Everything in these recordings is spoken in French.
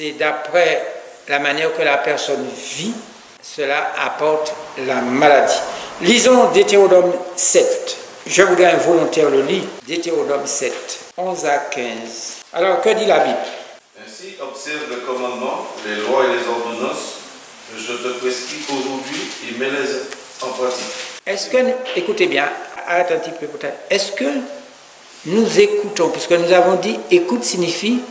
c'est d'après la manière que la personne vit, cela apporte la maladie. Lisons Deutéronome 7. Je voudrais un volontaire le lire. Deutéronome 7, 11 à 15. Alors, que dit la Bible? Ainsi, observe le commandement, les lois et les ordonnances que je te prescris aujourd'hui et mets-les en pratique. Est-ce que, écoutez bien, arrête un petit peu peut-être. Est-ce que nous écoutons, puisque nous avons dit écoute signifie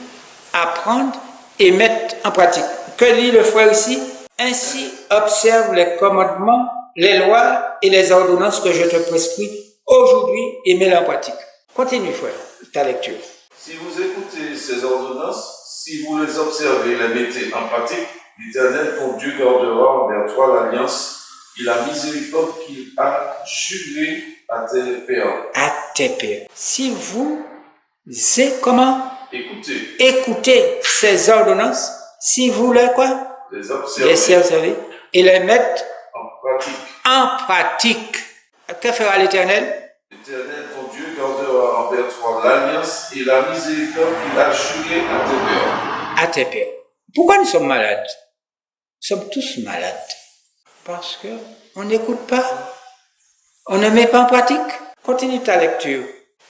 apprendre et mettre en pratique. Que dit le frère ici? Ainsi, observe les commandements, les lois et les ordonnances que je te prescris aujourd'hui et mets-les en pratique. Continue, frère, ta lecture. Si vous écoutez ces ordonnances, si vous les observez et les mettez en pratique, l'Éternel, ton Dieu, gardera envers toi l'alliance et la miséricorde qu'il a jurée à tes pères. À tes pères. Si vous écoutez ces ordonnances, si vous les quoi? Les observer et les mettre en pratique. Que fera l'Éternel? L'Éternel, ton Dieu, gardera envers toi l'alliance et la miséricorde qu'il a jurée à tes pères. À tes pères. Pourquoi nous sommes malades? Nous sommes tous malades. Parce qu'on n'écoute pas. On ne met pas en pratique. Continue ta lecture.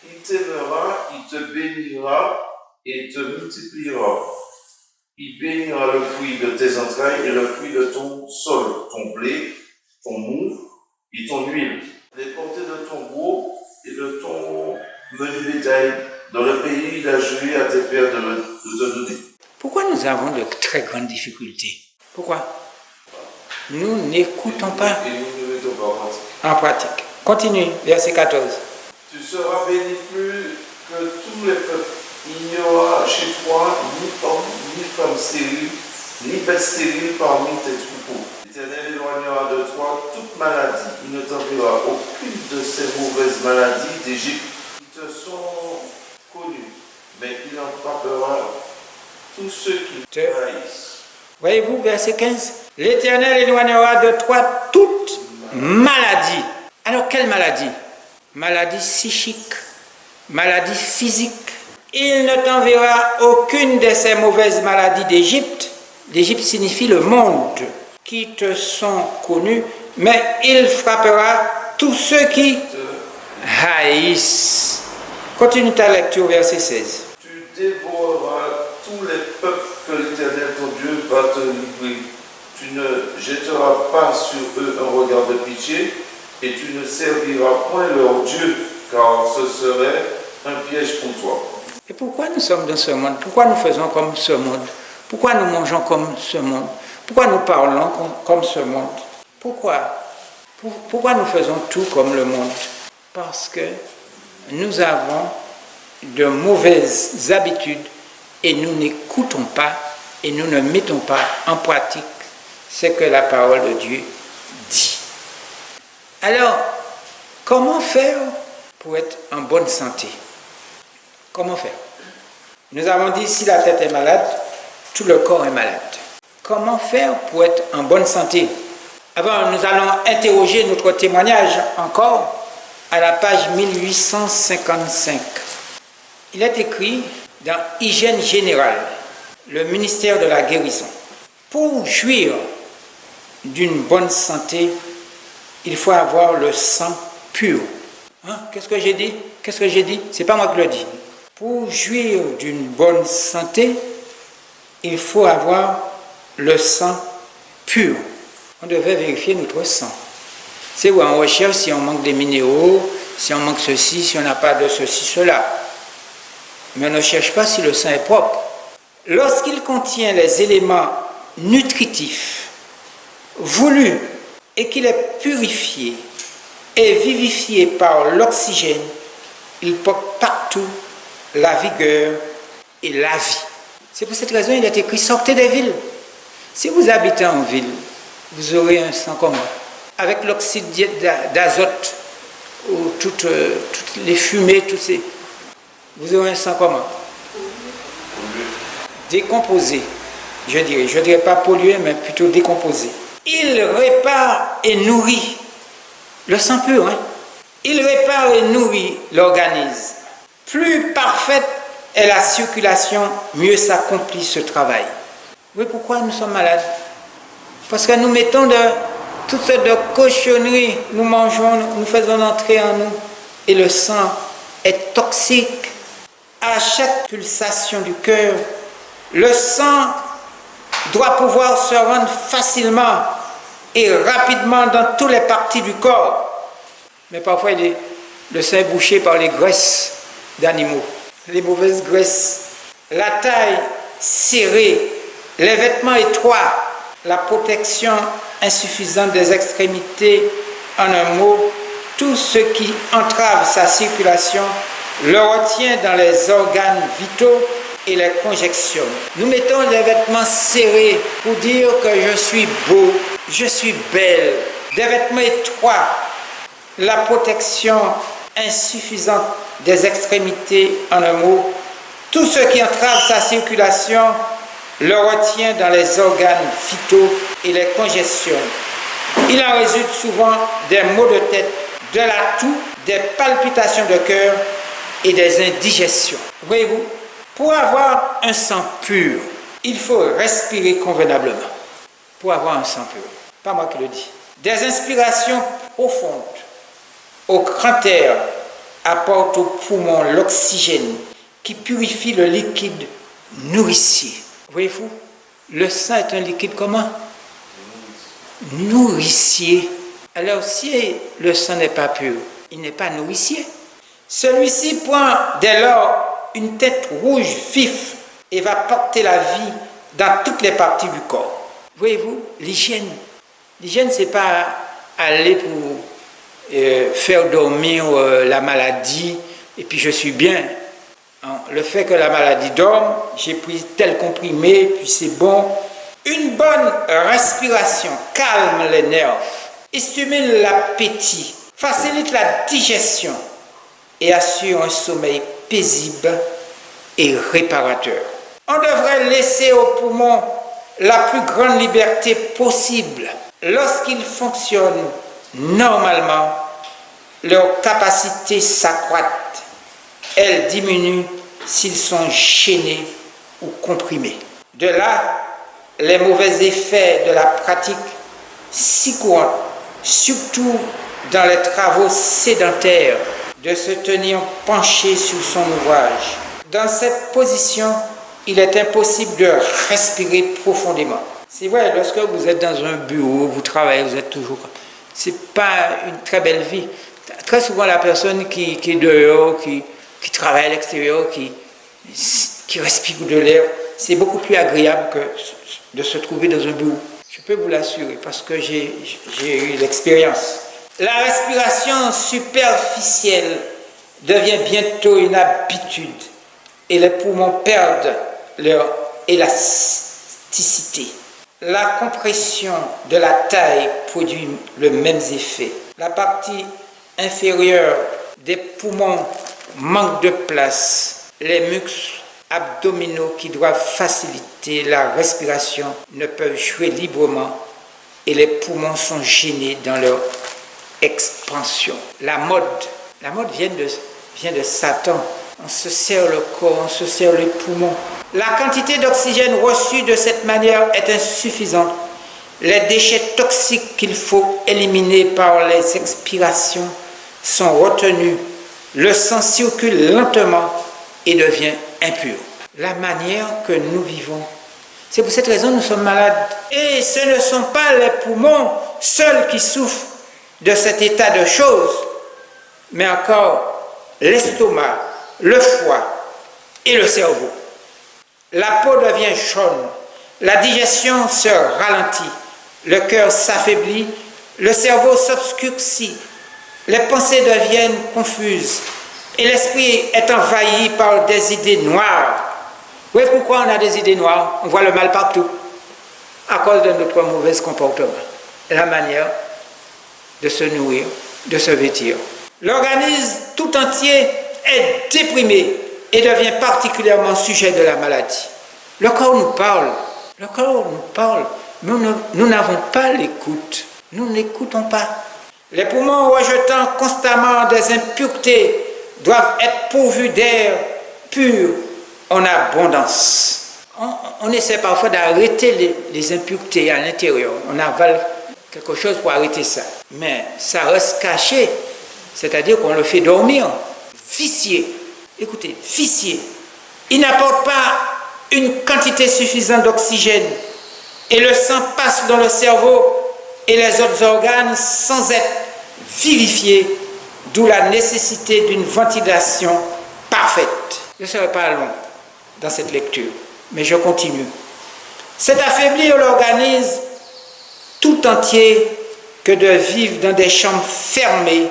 Il t'aimera, il te bénira et te multipliera. Il bénira le fruit de tes entrailles et le fruit de ton sol, ton blé, ton mou et ton huile. Les portées de ton gros et de ton menu bétail dans le pays il a juré à tes pères de te donner. Pourquoi nous avons de très grandes difficultés? Pourquoi? Nous n'écoutons pas et nous ne mettons pas en pratique. Continue, verset 14. Tu seras béni plus que tous les peuples. Il n'y aura chez toi ni homme, ni femme stérile, ni bête stérile parmi tes troupeaux. L'Éternel éloignera de toi toute maladie. Il ne t'enverra aucune de ces mauvaises maladies d'Égypte qui te sont connues, mais il en frappera tous ceux qui te haïssent. Voyez-vous, verset 15. L'Éternel éloignera de toi toute maladie. Alors, quelle maladie? Maladie psychique, maladie physique. Il ne t'enverra aucune de ces mauvaises maladies d'Égypte. L'Égypte signifie le monde, qui te sont connus, mais il frappera tous ceux qui te haïssent. Continue ta lecture, verset 16. Tu dévoreras tous les peuples que l'Éternel, ton Dieu, va te livrer. Tu ne jetteras pas sur eux un regard de pitié, et tu ne serviras point leur Dieu, car ce serait un piège pour toi. Et pourquoi nous sommes dans ce monde? Pourquoi nous faisons comme ce monde? Pourquoi nous mangeons comme ce monde? Pourquoi nous parlons comme ce monde? Pourquoi nous faisons tout comme le monde? Parce que nous avons de mauvaises habitudes et nous n'écoutons pas et nous ne mettons pas en pratique ce que la parole de Dieu dit. Alors, comment faire pour être en bonne santé? Comment faire? Nous avons dit, si la tête est malade, tout le corps est malade. Comment faire pour être en bonne santé? Avant, nous allons interroger notre témoignage encore à la page 1855. Il est écrit dans Hygiène générale, le ministère de la guérison. Pour jouir d'une bonne santé, il faut avoir le sang pur. Qu'est-ce que j'ai dit? C'est pas moi qui le dis. Pour jouir d'une bonne santé, il faut avoir le sang pur. On devait vérifier notre sang. C'est où on recherche si on manque des minéraux, si on manque ceci, si on n'a pas de ceci, cela. Mais on ne cherche pas si le sang est propre. Lorsqu'il contient les éléments nutritifs voulus et qu'il est purifié et vivifié par l'oxygène, il porte partout la vigueur et la vie. C'est pour cette raison qu'il est écrit « Sortez des villes ». Si vous habitez en ville, vous aurez un sang commun. Avec l'oxyde d'azote, ou toutes les fumées, vous aurez un sang commun. Décomposé, je dirais pas pollué, mais plutôt décomposé. Il répare et nourrit le sang pur, Il répare et nourrit l'organisme. Plus parfaite est la circulation, mieux s'accomplit ce travail. Oui, pourquoi nous sommes malades? Parce que nous mettons toutes sortes de cochonneries, nous mangeons, nous faisons entrer en nous. Et le sang est toxique. À chaque pulsation du cœur, le sang doit pouvoir se rendre facilement et rapidement dans toutes les parties du corps. Mais parfois, le sang est bouché par les graisses d'animaux, les mauvaises graisses, la taille serrée, les vêtements étroits, la protection insuffisante des extrémités, en un mot, tout ce qui entrave sa circulation le retient dans les organes vitaux et les congestionne. Nous mettons des vêtements serrés pour dire que je suis beau, je suis belle. Des vêtements étroits, la protection insuffisante des extrémités, en un mot, tout ce qui entrave sa circulation le retient dans les organes vitaux et les congestionne. Il en résulte souvent des maux de tête, de la toux, des palpitations de cœur et des indigestions. Voyez-vous, pour avoir un sang pur, il faut respirer convenablement. Pour avoir un sang pur, pas moi qui le dis. Des inspirations profondes au grand air apportent aux poumons l'oxygène qui purifie le liquide nourricier. Voyez-vous, le sang est un liquide comment? Nourricier. Alors si le sang n'est pas pur, il n'est pas nourricier. Celui-ci prend dès lors une tête rouge vif et va porter la vie dans toutes les parties du corps. Voyez-vous, l'hygiène. L'hygiène, ce n'est pas aller pour faire dormir la maladie et puis je suis bien. Le fait que la maladie dorme, j'ai pris tel comprimé, puis c'est bon. Une bonne respiration calme les nerfs, stimule l'appétit, facilite la digestion et assure un sommeil paisible et réparateur. On devrait laisser aux poumons la plus grande liberté possible. Lorsqu'ils fonctionnent normalement, leurs capacités s'accroissent. Elles diminuent s'ils sont gênés ou comprimés. De là, les mauvais effets de la pratique si courante, surtout dans les travaux sédentaires, de se tenir penché sur son ouvrage. Dans cette position, il est impossible de respirer profondément. C'est vrai, lorsque vous êtes dans un bureau, vous travaillez, vous êtes toujours... C'est pas une très belle vie. Très souvent, la personne qui est dehors, qui travaille à l'extérieur, qui respire de l'air, c'est beaucoup plus agréable que de se trouver dans un bureau. Je peux vous l'assurer parce que j'ai eu l'expérience. La respiration superficielle devient bientôt une habitude et les poumons perdent leur élasticité. La compression de la taille produit le même effet. La partie inférieure des poumons manque de place. Les muscles abdominaux qui doivent faciliter la respiration ne peuvent jouer librement et les poumons sont gênés dans leur expansion. La mode vient de Satan. On se serre le corps, on se serre les poumons. La quantité d'oxygène reçue de cette manière est insuffisante. Les déchets toxiques qu'il faut éliminer par les expirations sont retenus. Le sang circule lentement et devient impur. La manière que nous vivons, c'est pour cette raison que nous sommes malades. Et ce ne sont pas les poumons seuls qui souffrent de cet état de choses, mais encore l'estomac, le foie et le cerveau. La peau devient jaune, la digestion se ralentit, le cœur s'affaiblit, le cerveau s'obscurcit, les pensées deviennent confuses et l'esprit est envahi par des idées noires. Vous voyez pourquoi on a des idées noires? On voit le mal partout à cause de notre mauvais comportement, la manière de se nourrir, de se vêtir. L'organisme tout entier est déprimé et devient particulièrement sujet de la maladie. Le corps nous parle, nous n'avons pas l'écoute, nous n'écoutons pas. Les poumons rejetant constamment des impuretés doivent être pourvus d'air pur en abondance. on essaie parfois d'arrêter les impuretés à l'intérieur. On avale quelque chose pour arrêter ça. Mais ça reste caché, c'est-à-dire qu'on le fait dormir, vicié. Écoutez, vicié. Il n'apporte pas une quantité suffisante d'oxygène et le sang passe dans le cerveau et les autres organes sans être vivifié, d'où la nécessité d'une ventilation parfaite. Je ne serai pas long dans cette lecture, mais je continue. C'est affaiblir l'organisme tout entier que de vivre dans des chambres fermées,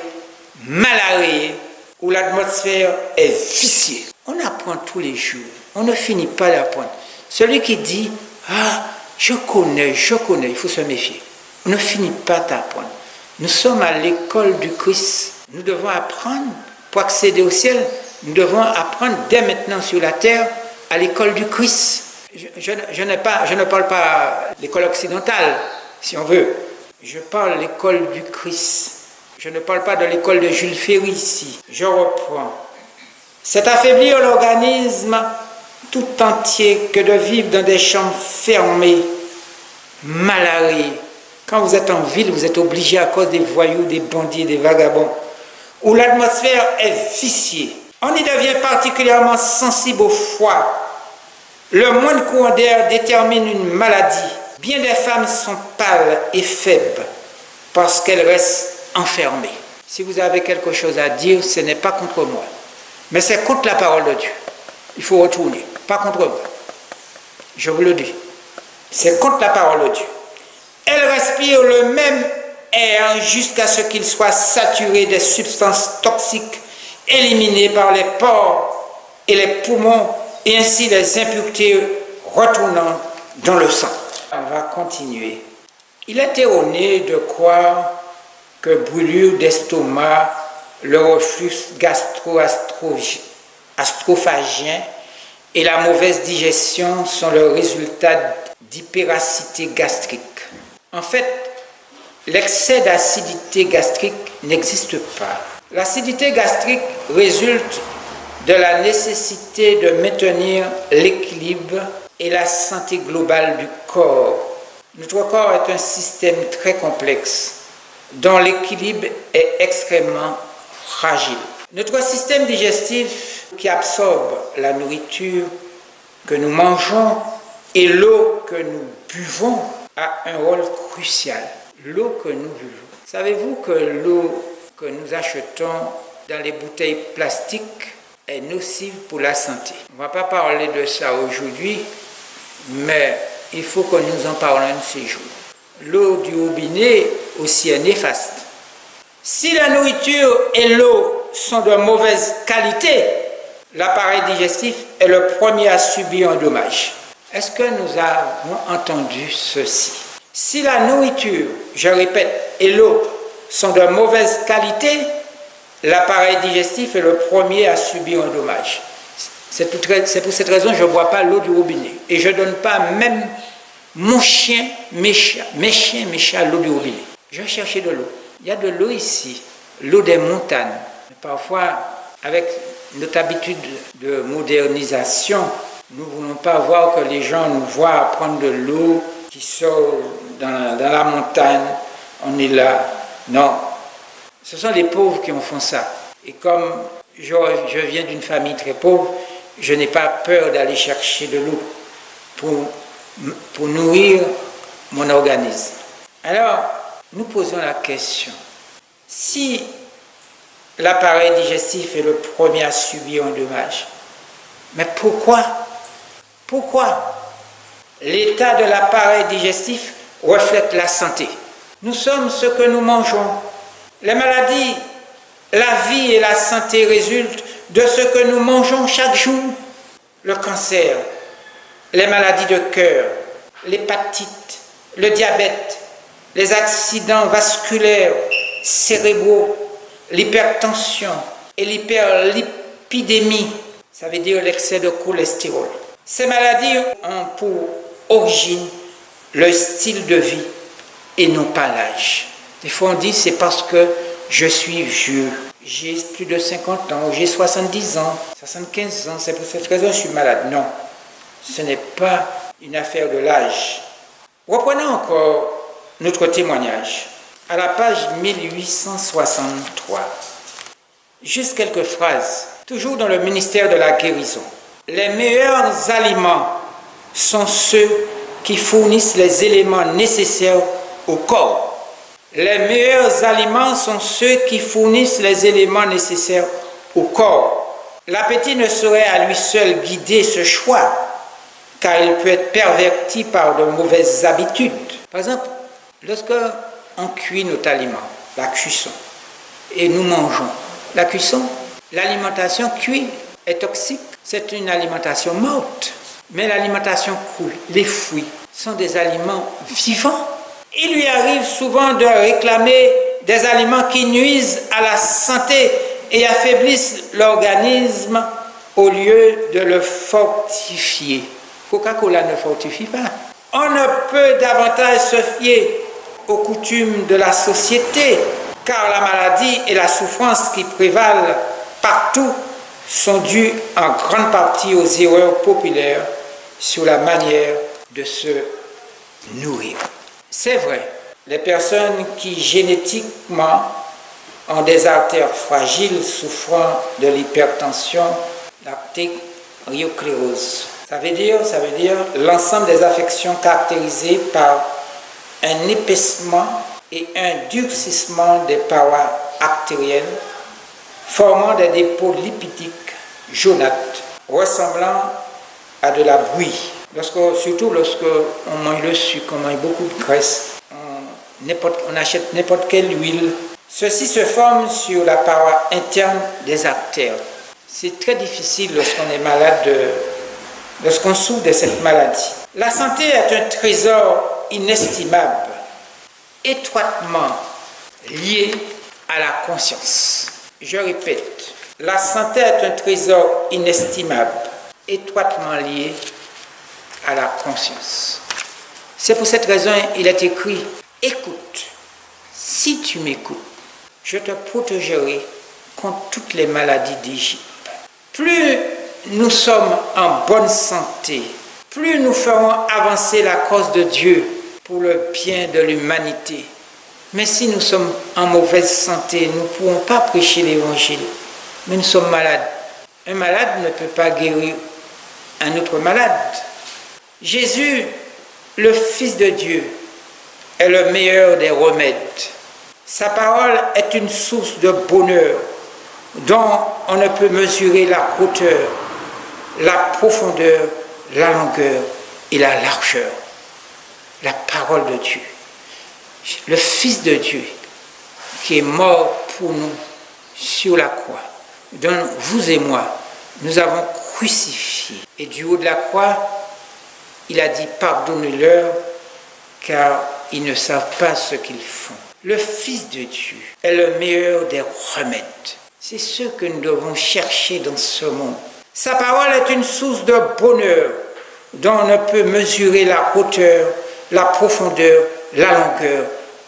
mal aérées, où l'atmosphère est viciée. On apprend tous les jours, on ne finit pas d'apprendre. Celui qui dit « Ah, je connais », il faut se méfier. On ne finit pas d'apprendre. Nous sommes à l'école du Christ. Nous devons apprendre pour accéder au ciel. Nous devons apprendre dès maintenant sur la terre à l'école du Christ. Je ne parle pas l'école occidentale, si on veut. Je parle de l'école du Christ. Je ne parle pas de l'école de Jules Ferry ici. Je reprends. C'est affaiblir l'organisme tout entier que de vivre dans des chambres fermées, mal aérées. Quand vous êtes en ville, vous êtes obligé à cause des voyous, des bandits, des vagabonds, où l'atmosphère est viciée. On y devient particulièrement sensible au froid. Le moindre courant d'air détermine une maladie. Bien des femmes sont pâles et faibles parce qu'elles restent enfermées. Si vous avez quelque chose à dire, ce n'est pas contre moi, mais c'est contre la parole de Dieu. Il faut retourner, pas contre moi. Je vous le dis. C'est contre la parole de Dieu. Elles respirent le même air jusqu'à ce qu'il soit saturé des substances toxiques éliminées par les pores et les poumons et ainsi les impuretés retournant dans le sang. On va continuer. Il est erroné de croire que brûlure d'estomac, le reflux gastro-astrophagien et la mauvaise digestion sont le résultat d'hyperacité gastrique. En fait, l'excès d'acidité gastrique n'existe pas. L'acidité gastrique résulte de la nécessité de maintenir l'équilibre et la santé globale du corps. Notre corps est un système très complexe dont l'équilibre est extrêmement fragile. Notre système digestif qui absorbe la nourriture que nous mangeons et l'eau que nous buvons a un rôle crucial. L'eau que nous buvons. Savez-vous que l'eau que nous achetons dans les bouteilles plastiques est nocive pour la santé? On ne va pas parler de ça aujourd'hui, mais il faut que nous en parlions de ces jours. L'eau du robinet aussi est néfaste. Si la nourriture et l'eau sont de mauvaise qualité, l'appareil digestif est le premier à subir un dommage. Est-ce que nous avons entendu ceci? Si la nourriture, je répète, et l'eau sont de mauvaise qualité, l'appareil digestif est le premier à subir un dommage. C'est pour cette raison que je ne bois pas l'eau du robinet. Et je ne donne pas même mon chien, mes chats, l'eau du robinet. Je vais chercher de l'eau. Il y a de l'eau ici, l'eau des montagnes. Parfois, avec notre habitude de modernisation, nous ne voulons pas voir que les gens nous voient prendre de l'eau qui sort dans la montagne. On est là. Non. Ce sont les pauvres qui en font ça. Et comme je viens d'une famille très pauvre, je n'ai pas peur d'aller chercher de l'eau pour nourrir mon organisme. Alors, nous posons la question. Si l'appareil digestif est le premier à subir un dommage, mais pourquoi l'état de l'appareil digestif reflète la santé? Nous sommes ce que nous mangeons. Les maladies, la vie et la santé résultent de ce que nous mangeons chaque jour. Le cancer, les maladies de cœur, l'hépatite, le diabète, les accidents vasculaires, cérébraux, l'hypertension et l'hyperlipidémie, ça veut dire l'excès de cholestérol. Ces maladies ont pour origine le style de vie et non pas l'âge. Des fois on dit c'est parce que je suis vieux, j'ai plus de 50 ans, j'ai 70 ans, 75 ans, c'est pour cette raison que je suis malade. Non, ce n'est pas une affaire de l'âge. Reprenons encore notre témoignage. À la page 1863, juste quelques phrases, toujours dans le ministère de la guérison. Les meilleurs aliments sont ceux qui fournissent les éléments nécessaires au corps. Les meilleurs aliments sont ceux qui fournissent les éléments nécessaires au corps. L'appétit ne saurait à lui seul guider ce choix, car il peut être perverti par de mauvaises habitudes. Par exemple, lorsque on cuit notre aliment, la cuisson, et nous mangeons. La cuisson, l'alimentation cuite est toxique, c'est une alimentation morte. Mais l'alimentation crue, les fruits, sont des aliments vivants. Il lui arrive souvent de réclamer des aliments qui nuisent à la santé et affaiblissent l'organisme au lieu de le fortifier. Coca-Cola ne fortifie pas. On ne peut davantage se fier aux coutumes de la société, car la maladie et la souffrance qui prévalent partout sont dues en grande partie aux erreurs populaires sur la manière de se nourrir. C'est vrai, les personnes qui génétiquement ont des artères fragiles souffrant de l'hypertension, l'artériosclérose. Ça veut dire l'ensemble des affections caractérisées par un épaissement et un durcissement des parois artérielles, formant des dépôts lipidiques jaunâtres, ressemblant à de la bouillie. Surtout lorsque on mange le sucre, on mange beaucoup de graisse, on achète n'importe quelle huile. Ceci se forme sur la paroi interne des artères. C'est très difficile lorsqu'on est malade, lorsqu'on souffre de cette maladie. La santé est un trésor inestimable, étroitement lié à la conscience. Je répète, la santé est un trésor inestimable, étroitement lié à la conscience. C'est pour cette raison il est écrit, écoute, si tu m'écoutes, je te protégerai contre toutes les maladies d'Égypte. Plus nous sommes en bonne santé, plus nous ferons avancer la cause de Dieu pour le bien de l'humanité. Mais si nous sommes en mauvaise santé, nous ne pourrons pas prêcher l'évangile, mais nous sommes malades. Un malade ne peut pas guérir un autre malade. Jésus, le Fils de Dieu, est le meilleur des remèdes. Sa parole est une source de bonheur dont on ne peut mesurer la hauteur, la profondeur, la longueur et la largeur. La parole de Dieu. Le Fils de Dieu qui est mort pour nous sur la croix, dont vous et moi, nous avons crucifié. Et du haut de la croix, il a dit, pardonnez-leur, car ils ne savent pas ce qu'ils font. Le Fils de Dieu est le meilleur des remèdes. C'est ce que nous devons chercher dans ce monde. Sa parole est une source de bonheur dont on ne peut mesurer la hauteur, la profondeur, la longueur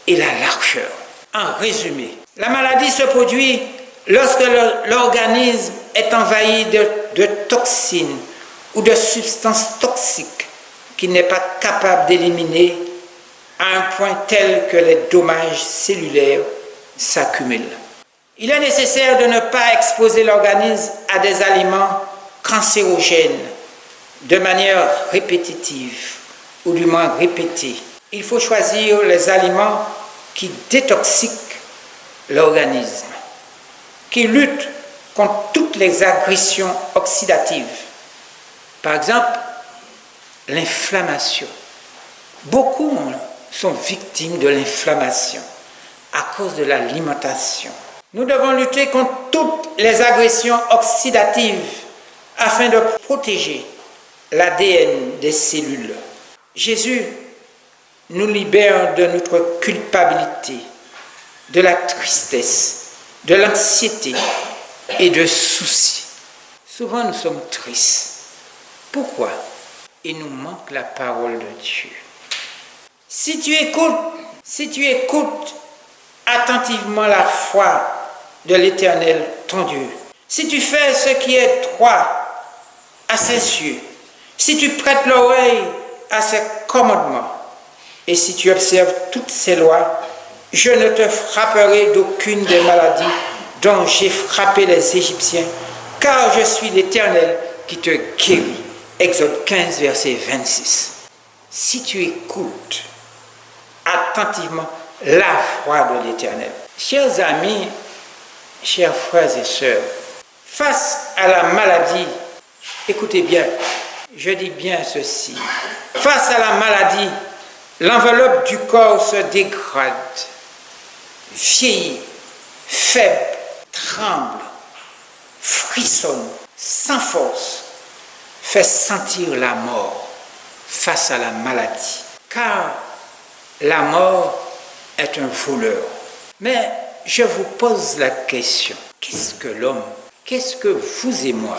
et la largeur. En résumé, la maladie se produit lorsque l'organisme est envahi de toxines ou de substances toxiques qu'il n'est pas capable d'éliminer à un point tel que les dommages cellulaires s'accumulent. Il est nécessaire de ne pas exposer l'organisme à des aliments cancérogènes de manière répétitive ou du moins répétée. Il faut choisir les aliments qui détoxiquent l'organisme, qui luttent contre toutes les agressions oxydatives. Par exemple, l'inflammation. Beaucoup sont victimes de l'inflammation à cause de l'alimentation. Nous devons lutter contre toutes les agressions oxydatives afin de protéger l'ADN des cellules. Jésus nous libère de notre culpabilité, de la tristesse, de l'anxiété et de soucis. Souvent nous sommes tristes. Pourquoi? Il nous manque la parole de Dieu. Si tu écoutes attentivement la foi de l'Éternel, ton Dieu, si tu fais ce qui est droit à ses yeux, si tu prêtes l'oreille à ses commandements et si tu observes toutes ses lois, je ne te frapperai d'aucune des maladies dont j'ai frappé les Égyptiens, car je suis l'Éternel qui te guérit. Exode 15, verset 26. Si tu écoutes attentivement la voix de l'Éternel. Chers amis, chers frères et sœurs, face à la maladie, écoutez bien, je dis bien ceci, face à la maladie, l'enveloppe du corps se dégrade, vieillit, faible, tremble, frissonne, sans force, fait sentir la mort face à la maladie. Car la mort est un voleur. Mais je vous pose la question, qu'est-ce que l'homme? Qu'est-ce que vous et moi?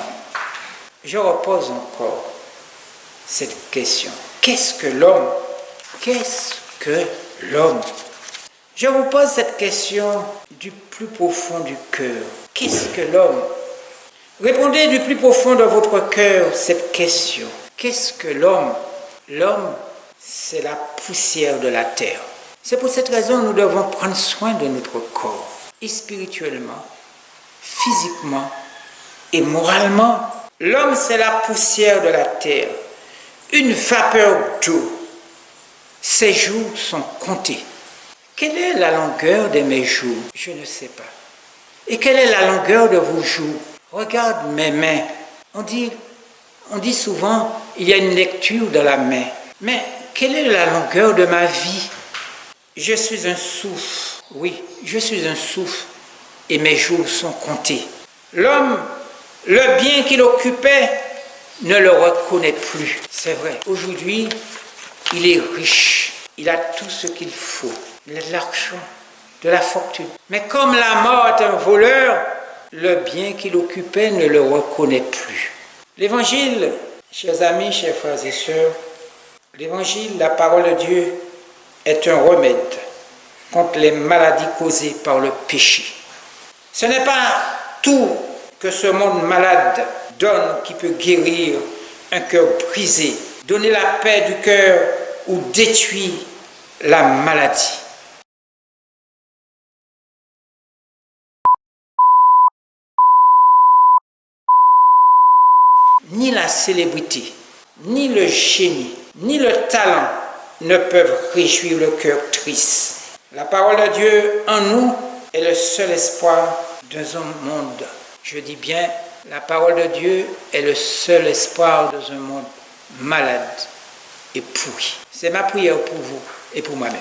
Je repose encore cette question. Qu'est-ce que l'homme? Qu'est-ce que l'homme? Je vous pose cette question du plus profond du cœur. Qu'est-ce que l'homme? Répondez du plus profond de votre cœur cette question. Qu'est-ce que l'homme? L'homme, c'est la poussière de la terre. C'est pour cette raison que nous devons prendre soin de notre corps, et spirituellement, physiquement et moralement. L'homme, c'est la poussière de la terre, une vapeur d'eau. Ses jours sont comptés. Quelle est la longueur de mes jours? Je ne sais pas. Et quelle est la longueur de vos jours? Regarde mes mains. On dit souvent, il y a une lecture dans la main. Mais quelle est la longueur de ma vie? Je suis un souffle. Oui, je suis un souffle. Et mes jours sont comptés. L'homme, le bien qu'il occupait, ne le reconnaît plus. C'est vrai. Aujourd'hui, il est riche. Il a tout ce qu'il faut. Il a de l'argent, de la fortune. Mais comme la mort est un voleur, le bien qu'il occupait ne le reconnaît plus. L'évangile, chers amis, chers frères et sœurs, l'évangile, la parole de Dieu, est un remède contre les maladies causées par le péché. Ce n'est pas tout que ce monde malade donne qui peut guérir un cœur brisé, donner la paix du cœur ou détruire la maladie. Ni la célébrité, ni le génie, ni le talent ne peuvent réjouir le cœur triste. La parole de Dieu en nous est le seul espoir dans un monde. Je dis bien, la parole de Dieu est le seul espoir dans un monde malade et pourri. C'est ma prière pour vous et pour moi-même.